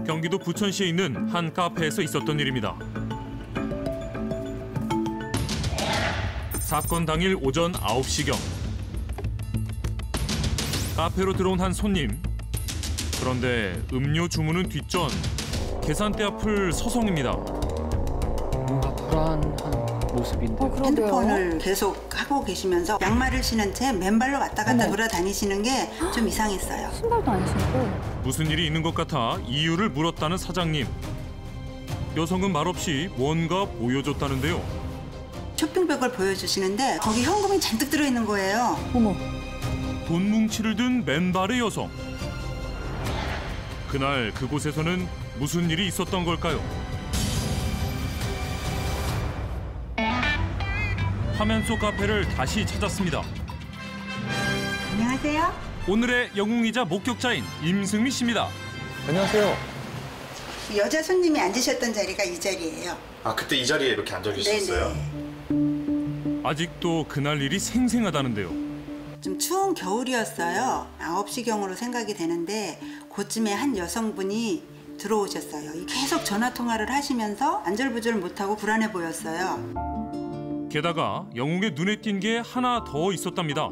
경기도 부천시에 있는 한 카페에서 있었던 일입니다. 사건 당일 오전 9시경. 카페로 들어온 한 손님. 그런데 음료 주문은 뒷전, 계산대 앞을 서성입니다. 뭔가 불안한 모습인데. 핸드폰을 계속 하고 계시면서 양말을 신은 채 맨발로 왔다 갔다 돌아다니시는 게 좀 이상했어요. 신발도 안 신고. 무슨 일이 있는 것 같아 이유를 물었다는 사장님. 여성은 말없이 뭔가 보여줬다는데요. 쇼핑백을 보여주시는데 거기 현금이 잔뜩 들어있는 거예요. 어머. 돈 뭉치를 든 맨발의 여성. 그날 그곳에서는 무슨 일이 있었던 걸까요? 화면 속 카페를 다시 찾았습니다. 안녕하세요. 오늘의 영웅이자 목격자인 임승미 씨입니다. 안녕하세요. 여자 손님이 앉으셨던 자리가 이 자리예요. 아, 그때 이 자리에 이렇게 앉아 계셨어요? 네네. 아직도 그날 일이 생생하다는데요. 좀 추운 겨울이었어요. 9시경으로 생각이 되는데 그쯤에 한 여성분이 들어오셨어요. 계속 전화 통화를 하시면서 안절부절 못하고 불안해 보였어요. 게다가 영웅의 눈에 띈 게 하나 더 있었답니다.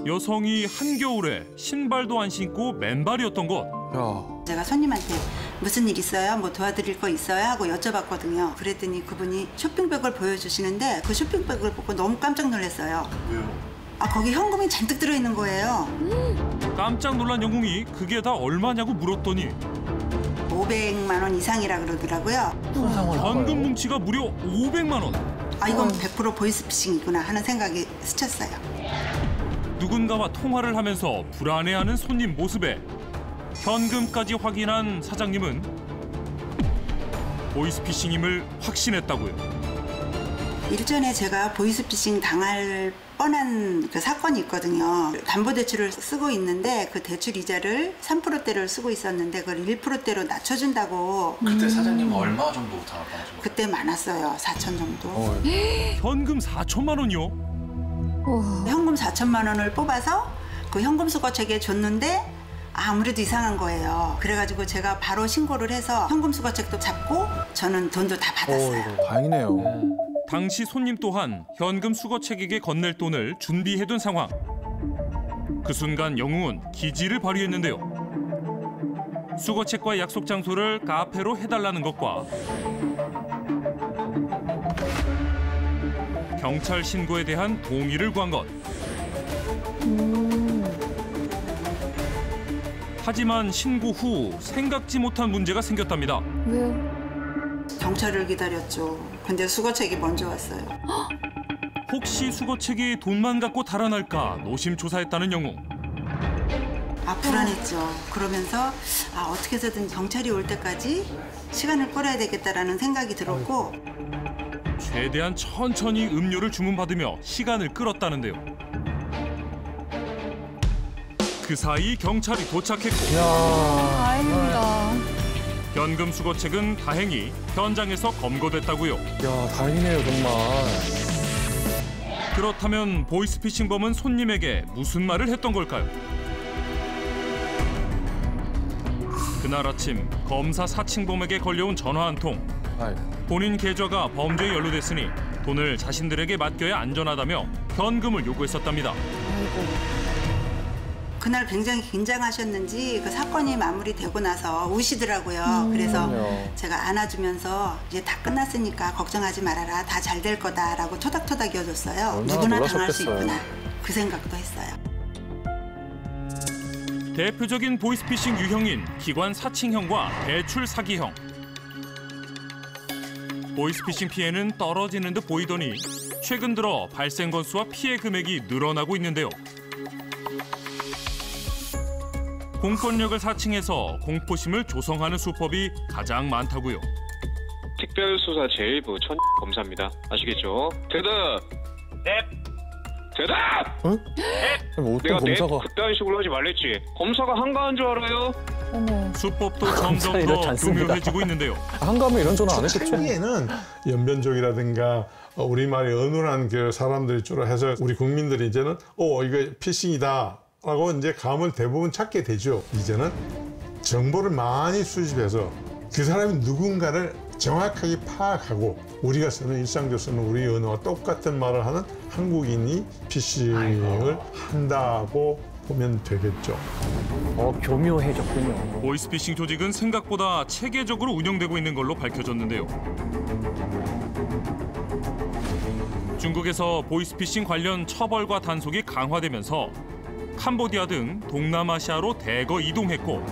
여성이 한겨울에 신발도 안 신고 맨발이었던 것. 야. 제가 손님한테 무슨 일 있어요? 뭐 도와드릴 거 있어요? 하고 여쭤봤거든요. 그랬더니 그분이 쇼핑백을 보여주시는데 그 쇼핑백을 보고 너무 깜짝 놀랐어요. 왜요? 아, 거기 현금이 잔뜩 들어있는 거예요. 깜짝 놀란 영웅이 그게 다 얼마냐고 물었더니 500만 원 이상이라 그러더라고요. 무슨 상황일까요? 현금 뭉치가 무려 500만 원. 아, 이건 100% 보이스피싱이구나 하는 생각이 스쳤어요. 누군가와 통화를 하면서 불안해하는 손님 모습에 현금까지 확인한 사장님은 보이스피싱임을 확신했다고요. 일전에 제가 보이스피싱 당할 뻔한 그 사건이 있거든요. 담보대출을 쓰고 있는데 그 대출 이자를 3%대를 쓰고 있었는데 그걸 1%대로 낮춰준다고. 그때 사장님은 얼마 정도 당하셨어요? 그때 많았어요. 4천 정도. 현금 4천만 원이요? 현금 4천만 원을 뽑아서 그 현금 수거책에 줬는데 아무래도 이상한 거예요. 그래가지고 제가 바로 신고를 해서 현금 수거책도 잡고 저는 돈도 다 받았어요. 다행이네요. 당시 손님 또한 현금 수거책에게 건넬 돈을 준비해둔 상황. 그 순간 영웅은 기지를 발휘했는데요. 수거책과 약속 장소를 카페로 해달라는 것과 경찰 신고에 대한 동의를 구한 것. 하지만 신고 후 생각지 못한 문제가 생겼답니다. 왜요? 경찰을 기다렸죠. 근데 수거책이 먼저 왔어요. 혹시 수거책이 돈만 갖고 달아날까 노심초사했다는 영웅. 아, 불안했죠. 그러면서 어떻게 해서든 경찰이 올 때까지 시간을 끌어야 되겠다라는 생각이 들었고 최대한 천천히 음료를 주문받으며 시간을 끌었다는데요. 그 사이 경찰이 도착했고 다행입니다. 현금 수거책은 다행히 현장에서 검거됐다고요. 야, 다행이네요, 정말. 그렇다면 보이스피싱범은 손님에게 무슨 말을 했던 걸까요? 그날 아침 검사 사칭범에게 걸려온 전화 한 통. 본인 계좌가 범죄에 연루됐으니 돈을 자신들에게 맡겨야 안전하다며 현금을 요구했었답니다. 그날 굉장히 긴장하셨는지 그 사건이 마무리되고 나서 우시더라고요. 그래서 제가 안아주면서 이제 다 끝났으니까 걱정하지 말아라. 다 잘 될 거다라고 토닥토닥 이어줬어요. 누구나 당할 수 있구나. 그 생각도 했어요. 대표적인 보이스피싱 유형인 기관 사칭형과 대출 사기형. 보이스피싱 피해는 떨어지는 듯 보이더니 최근 들어 발생 건수와 피해 금액이 늘어나고 있는데요. 공권력을 사칭해서 공포심을 조성하는 수법이 가장 많다고요. 특별수사 제1부 천 검사입니다. 아시겠죠? 대답! 넵! 대답! 어? 내가 넵 검사가 그딴 식으로 하지 말랬지. 검사가 한가한 줄 알아요? 어머. 수법도 점점 이렇지 더 않습니다. 교묘해지고 있는데요. 한가하면 이런 전화 안 했겠죠. 초기에는 연변족이라든가 우리말이 어눌한 그 사람들이 주로 해서 우리 국민들이 이제는 이거 피싱이다라고 이제 감을 대부분 찾게 되죠. 이제는 정보를 많이 수집해서 그 사람이 누군가를 정확하게 파악하고 우리가 쓰는 일상적으로 쓰는 우리 언어와 똑같은 말을 하는 한국인이 피싱을 한다고 보면 되겠죠. 교묘해졌군요. 보이스피싱 조직은 생각보다 체계적으로 운영되고 있는 걸로 밝혀졌는데요. 중국에서 보이스피싱 관련 처벌과 단속이 강화되면서 캄보디아 등 동남아시아로 대거 이동했고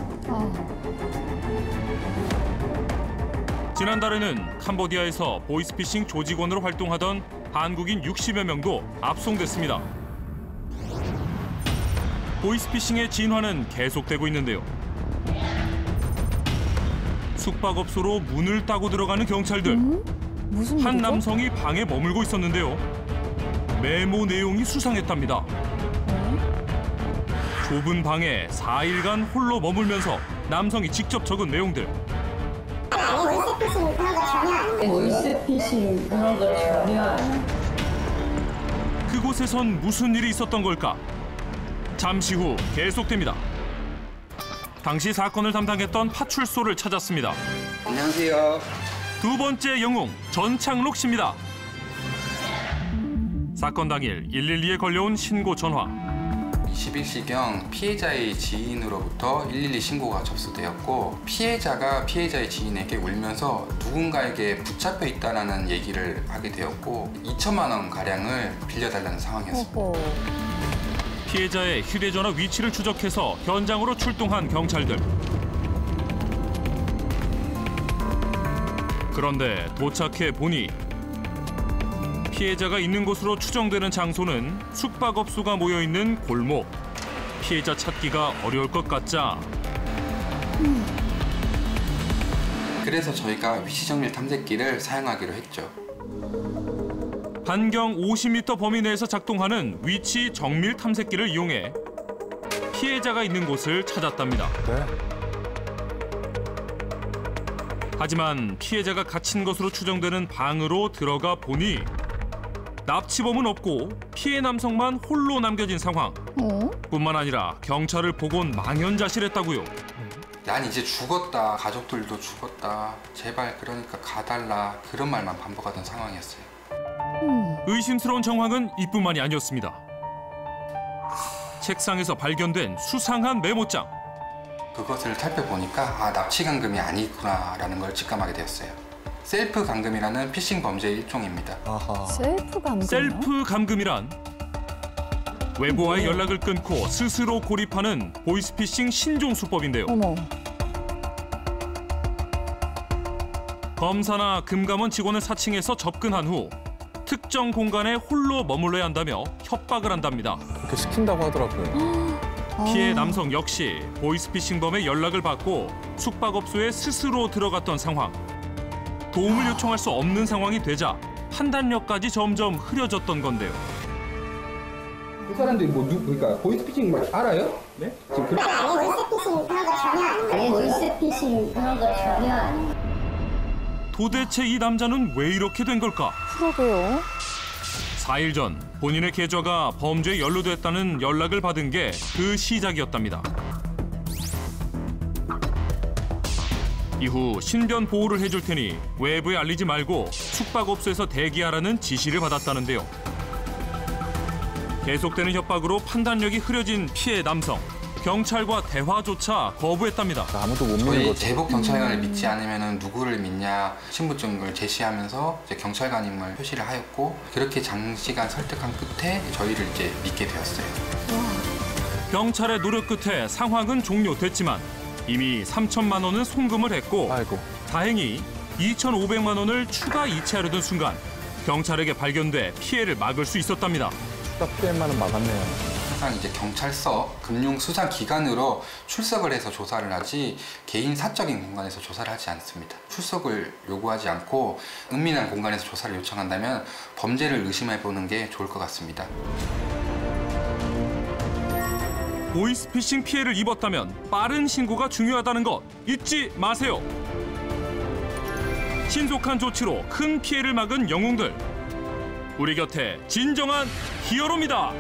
지난달에는 캄보디아에서 보이스피싱 조직원으로 활동하던 한국인 60여 명도 압송됐습니다. 보이스피싱의 진화는 계속되고 있는데요. 숙박업소로 문을 따고 들어가는 경찰들. 무슨 한 일이죠? 남성이 방에 머물고 있었는데요. 메모 내용이 수상했답니다. 좁은 방에 4일간 홀로 머물면서 남성이 직접 적은 내용들. 보이스피싱 그런 거 전혀 그곳에선 무슨 일이 있었던 걸까? 잠시 후 계속됩니다. 당시 사건을 담당했던 파출소를 찾았습니다. 안녕하세요. 두 번째 영웅 전창록 씨입니다. 사건 당일 112에 걸려온 신고 전화. 21시경 피해자의 지인으로부터 112 신고가 접수되었고 피해자가 피해자의 지인에게 울면서 누군가에게 붙잡혀 있다는 얘기를 하게 되었고 2천만 원 가량을 빌려달라는 상황이었습니다. 피해자의 휴대전화 위치를 추적해서 현장으로 출동한 경찰들. 그런데 도착해 보니 피해자가 있는 곳으로 추정되는 장소는 숙박업소가 모여있는 골목. 피해자 찾기가 어려울 것 같자 그래서 저희가 위치정밀 탐색기를 사용하기로 했죠. 반경 50m 범위 내에서 작동하는 위치 정밀 탐색기를 이용해 피해자가 있는 곳을 찾았답니다. 네. 하지만 피해자가 갇힌 것으로 추정되는 방으로 들어가 보니 납치범은 없고 피해 남성만 홀로 남겨진 상황. 뿐만 아니라 경찰을 보곤 망연자실했다고요. 난 이제 죽었다. 가족들도 죽었다. 제발 그러니까 가달라. 그런 말만 반복하던 상황이었어요. 의심스러운 정황은 이뿐만이 아니었습니다. 책상에서 발견된 수상한 메모장. 그것을 살펴보니까 납치 감금이 아니구나라는 걸 직감하게 되었어요. 셀프 감금이라는 피싱 범죄의 일종입니다. 셀프 감금? 셀프 감금이란 외부와의 연락을 끊고 스스로 고립하는 보이스피싱 신종 수법인데요. 어머. 검사나 금감원 직원을 사칭해서 접근한 후 특정 공간에 홀로 머물러야 한다며 협박을 한답니다. 그렇게 시킨다고 하더라고요. 피해 남성 역시 보이스피싱범의 연락을 받고 숙박업소에 스스로 들어갔던 상황. 도움을 요청할 수 없는 상황이 되자 판단력까지 점점 흐려졌던 건데요. 그 사람들이 그러니까 보이스피싱 알아요? 네? 지금 보이스피싱 그런 거 전혀 아니에요. 도대체 이 남자는 왜 이렇게 된 걸까? 그러게요. 4일 전 본인의 계좌가 범죄에 연루됐다는 연락을 받은 게 그 시작이었답니다. 이후 신변 보호를 해줄 테니 외부에 알리지 말고 숙박업소에서 대기하라는 지시를 받았다는데요. 계속되는 협박으로 판단력이 흐려진 피해 남성. 경찰과 대화조차 거부했답니다. 아무도 못 믿는 저희 거죠. 제복 경찰관을 믿지 않으면 누구를 믿냐 신분증을 제시하면서 이제 경찰관임을 표시를 하였고 그렇게 장시간 설득한 끝에 저희를 이제 믿게 되었어요. 경찰의 노력 끝에 상황은 종료됐지만 이미 3천만 원은 송금을 했고 아이고. 다행히 2,500만 원을 추가 이체하려던 순간 경찰에게 발견돼 피해를 막을 수 있었답니다. 추가 피해만은 막았네요. 항상 이제 경찰서 금융수사기관으로 출석을 해서 조사를 하지 개인 사적인 공간에서 조사를 하지 않습니다. 출석을 요구하지 않고 은밀한 공간에서 조사를 요청한다면 범죄를 의심해보는 게 좋을 것 같습니다. 보이스피싱 피해를 입었다면 빠른 신고가 중요하다는 것 잊지 마세요. 신속한 조치로 큰 피해를 막은 영웅들. 우리 곁에 진정한 히어로입니다.